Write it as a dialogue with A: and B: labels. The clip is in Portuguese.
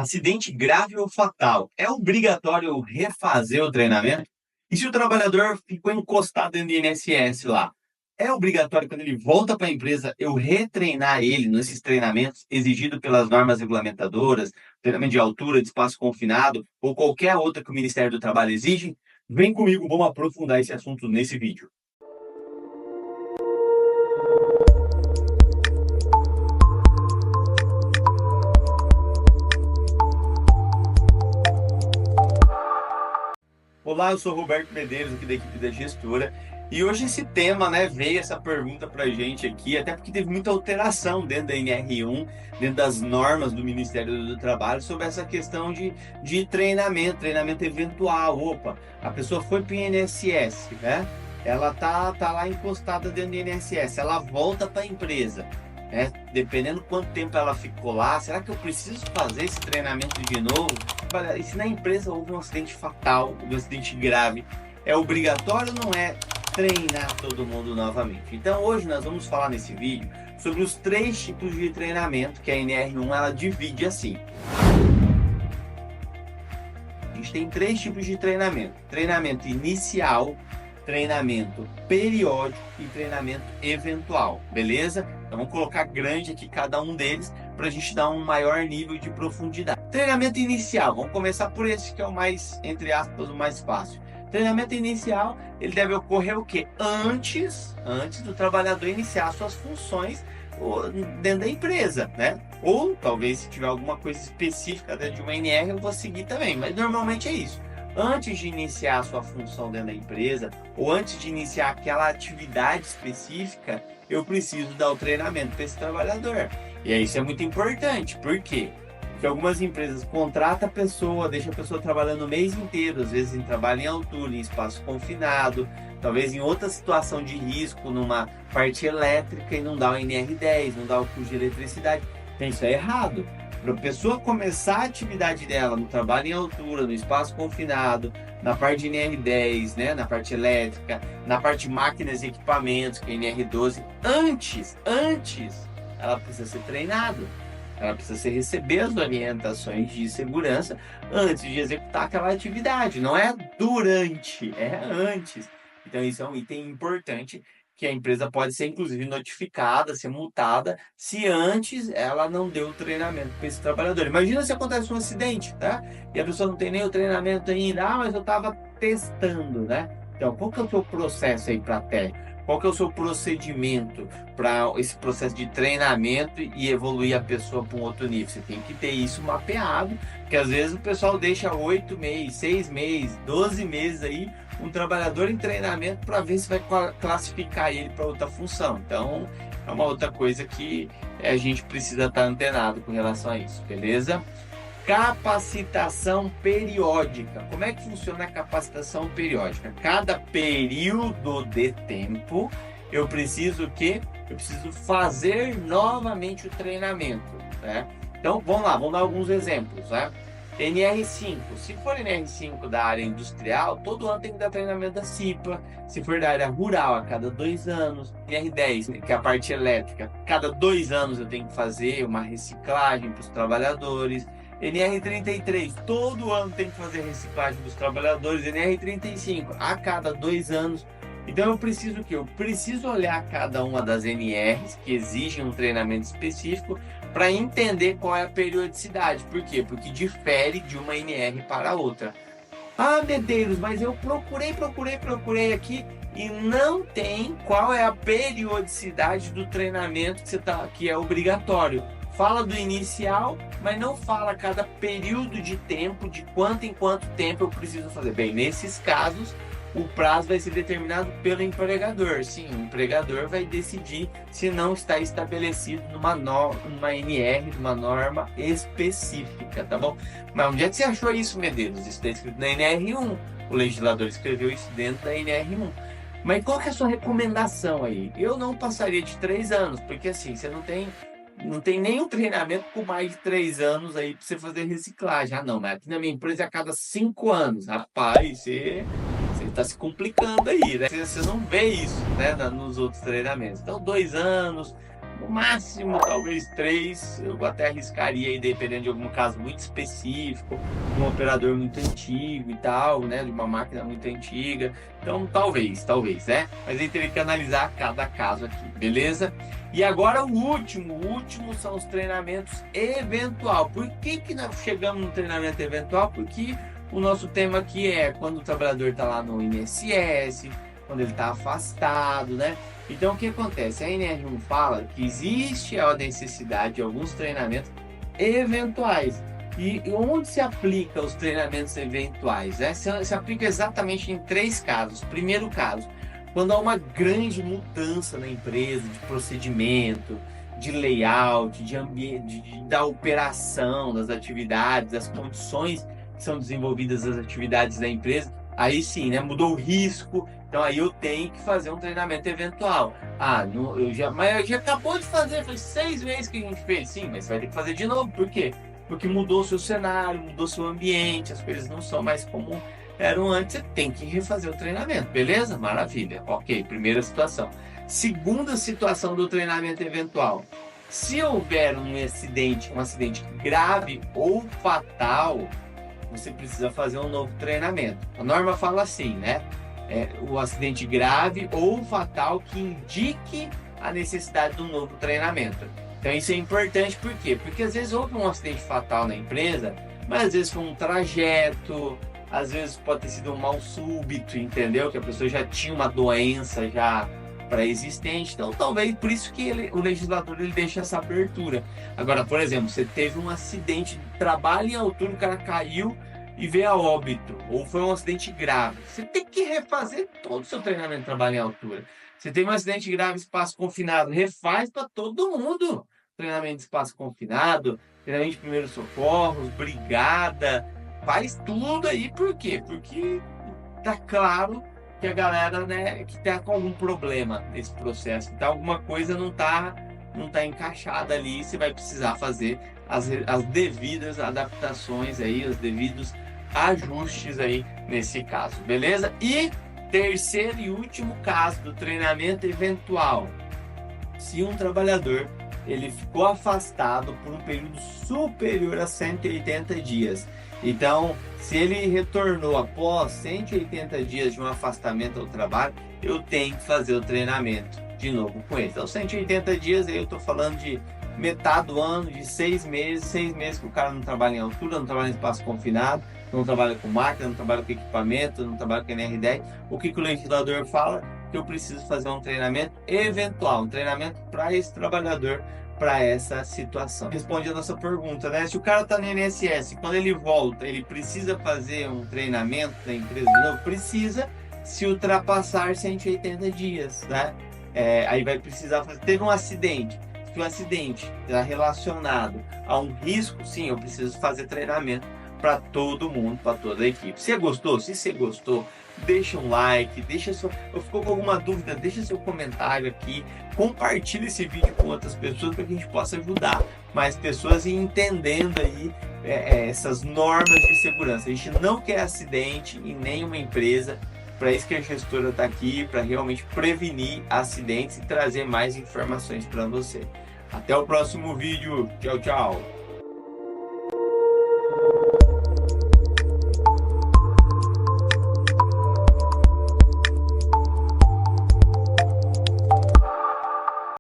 A: Acidente grave ou fatal, é obrigatório refazer o treinamento? E se o trabalhador ficou encostado dentro do INSS lá, é obrigatório quando ele volta para a empresa eu retreinar ele nesses treinamentos exigidos pelas normas regulamentadoras, treinamento de altura, de espaço confinado ou qualquer outra que o Ministério do Trabalho exige? Vem comigo, vamos aprofundar esse assunto nesse vídeo. Olá, eu sou Roberto Medeiros, aqui da equipe da Gestora, e hoje esse tema, veio essa pergunta para a gente aqui, até porque teve muita alteração dentro da NR1, dentro das normas do Ministério do Trabalho, sobre essa questão de treinamento eventual. Opa, a pessoa foi para o INSS, né? Ela tá lá encostada dentro do INSS, ela volta para a empresa, né? Dependendo quanto tempo ela ficou lá, será que eu preciso fazer esse treinamento de novo? E se na empresa houve um acidente fatal, um acidente grave, é obrigatório ou não é treinar todo mundo novamente? Então hoje nós vamos falar nesse vídeo sobre os 3 tipos de treinamento que a NR1 ela divide assim. A gente tem 3 tipos de treinamento: treinamento inicial, treinamento periódico e treinamento eventual, beleza? Então vamos colocar grande aqui cada um deles para a gente dar um maior nível de profundidade. Treinamento inicial, vamos começar por esse que é o mais, entre aspas, o mais fácil. Treinamento inicial, ele deve ocorrer o quê? Antes do trabalhador iniciar suas funções dentro da empresa, né? Ou talvez se tiver alguma coisa específica dentro de uma NR eu vou seguir também, mas normalmente é isso. Antes de iniciar a sua função dentro da empresa, ou antes de iniciar aquela atividade específica, eu preciso dar o treinamento para esse trabalhador. E aí isso é muito importante. Por quê? Porque algumas empresas contratam a pessoa, deixam a pessoa trabalhando o mês inteiro, às vezes em trabalho em altura, em espaço confinado, talvez em outra situação de risco, numa parte elétrica, e não dá o NR10, não dá o custo de eletricidade. Então isso é errado. Para a pessoa começar a atividade dela no trabalho em altura, no espaço confinado, na parte de NR10, né, na parte elétrica, na parte de máquinas e equipamentos, que é NR12, antes, ela precisa ser treinada. Ela precisa receber as orientações de segurança antes de executar aquela atividade. Não é durante, é antes. Então isso é um item importante que a empresa pode ser, inclusive, notificada, ser multada, se antes ela não deu o treinamento para esse trabalhador. Imagina se acontece um acidente, tá? E a pessoa não tem nem o treinamento ainda. Ah, mas eu estava testando, né? Então, qual que é o seu processo aí para teste? Qual que é o seu procedimento para esse processo de treinamento e evoluir a pessoa para um outro nível? Você tem que ter isso mapeado, porque às vezes o pessoal deixa 8 meses, 6 meses, 12 meses aí um trabalhador em treinamento para ver se vai classificar ele para outra função. Então, é uma outra coisa que a gente precisa estar antenado com relação a isso, beleza? Capacitação periódica. Como é que funciona a capacitação periódica? Cada período de tempo eu preciso o quê? Eu preciso fazer novamente o treinamento, né? Então, vamos lá, vamos dar alguns exemplos, né? NR5, se for NR5 da área industrial, todo ano tem que dar treinamento da CIPA. Se for da área rural, a cada 2 anos. NR10, que é a parte elétrica, cada 2 anos eu tenho que fazer uma reciclagem para os trabalhadores. NR33, todo ano tem que fazer reciclagem dos trabalhadores. NR35, a cada 2 anos. Então eu preciso o quê? Eu preciso olhar cada uma das NRs que exigem um treinamento específico para entender qual é a periodicidade. Por quê? Porque difere de uma NR para outra. Ah, Medeiros, mas eu procurei aqui e não tem qual é a periodicidade do treinamento que é obrigatório. Fala do inicial, mas não fala cada período de tempo, de quanto em quanto tempo eu preciso fazer. Bem, nesses casos, o prazo vai ser determinado pelo empregador. Sim, o empregador vai decidir se não está estabelecido numa NR, numa norma específica, tá bom? Mas onde é que você achou isso, Medeiros? Isso está escrito na NR1. O legislador escreveu isso dentro da NR1. Mas qual que é a sua recomendação aí? Eu não passaria de 3 anos, porque assim, você não tem nenhum treinamento com mais de 3 anos aí para você fazer reciclagem. Ah, não, mas aqui na minha empresa é a cada 5 anos. Rapaz, você está se complicando aí, né? Você não vê isso, né, nos outros treinamentos. Então, 2 anos, no máximo, talvez 3, eu até arriscaria aí, dependendo de algum caso muito específico, de um operador muito antigo e tal, né, de uma máquina muito antiga. Então, talvez, né? Mas aí teria que analisar cada caso aqui, beleza? E agora o último são os treinamentos eventual. Por que nós chegamos no treinamento eventual? Porque o nosso tema aqui é quando o trabalhador está lá no INSS, quando ele está afastado, né? Então, o que acontece? A NR1 fala que existe a necessidade de alguns treinamentos eventuais. E onde se aplica os treinamentos eventuais? Né? Se aplica exatamente em 3 casos. Primeiro caso, quando há uma grande mudança na empresa, de procedimento, de layout, de ambiente, da operação, das atividades, das condições que são desenvolvidas as atividades da empresa, aí sim, né? Mudou o risco, então aí eu tenho que fazer um treinamento eventual. Mas já acabou de fazer, foi 6 meses que a gente fez. Sim, mas você vai ter que fazer de novo, por quê? Porque mudou o seu cenário, mudou o seu ambiente, as coisas não são mais como eram antes, você tem que refazer o treinamento, beleza? Maravilha, ok, primeira situação. Segunda situação do treinamento eventual. Se houver um acidente grave ou fatal, você precisa fazer um novo treinamento. A norma fala assim, né? O acidente grave ou fatal que indique a necessidade de um novo treinamento. Então isso é importante, por quê? Porque às vezes houve um acidente fatal na empresa, mas às vezes foi um trajeto, às vezes pode ter sido um mal súbito, entendeu? Que a pessoa já tinha uma doença já pré-existente, então talvez por isso que o legislador ele deixa essa abertura. Agora, por exemplo, você teve um acidente de trabalho em altura, o cara caiu e veio a óbito, ou foi um acidente grave, você tem que refazer todo o seu treinamento de trabalho em altura. Você teve um acidente grave em espaço confinado, refaz para todo mundo. Treinamento de espaço confinado, treinamento de primeiros socorros, brigada, faz tudo aí, por quê? Porque tá claro que a galera, né, que tá com algum problema nesse processo, então alguma coisa não tá encaixada ali, você vai precisar fazer as devidas adaptações aí, os devidos ajustes aí nesse caso, beleza? E terceiro e último caso do treinamento eventual, se um trabalhador ele ficou afastado por um período superior a 180 dias. Então, se ele retornou após 180 dias de um afastamento ao trabalho, eu tenho que fazer o treinamento de novo com ele. Então, 180 dias, aí eu estou falando de metade do ano, de 6 meses que o cara não trabalha em altura, não trabalha em espaço confinado, não trabalha com máquina, não trabalha com equipamento, não trabalha com NR10. O que o legislador fala? Que eu preciso fazer um treinamento eventual, um treinamento para esse trabalhador, para essa situação. Responde a nossa pergunta, né? Se o cara está no INSS, quando ele volta, ele precisa fazer um treinamento da empresa de novo? Precisa, se ultrapassar 180 dias, né? Aí vai precisar fazer. Teve um acidente. Se o acidente está relacionado a um risco, sim, eu preciso fazer treinamento para todo mundo, para toda a equipe. Se você gostou, deixa um like, ficou com alguma dúvida, deixa seu comentário aqui, compartilhe esse vídeo com outras pessoas para que a gente possa ajudar mais pessoas e entendendo aí essas normas de segurança. A gente não quer acidente em nenhuma empresa, para isso que a gestora está aqui, para realmente prevenir acidentes e trazer mais informações para você. Até o próximo vídeo, tchau, tchau!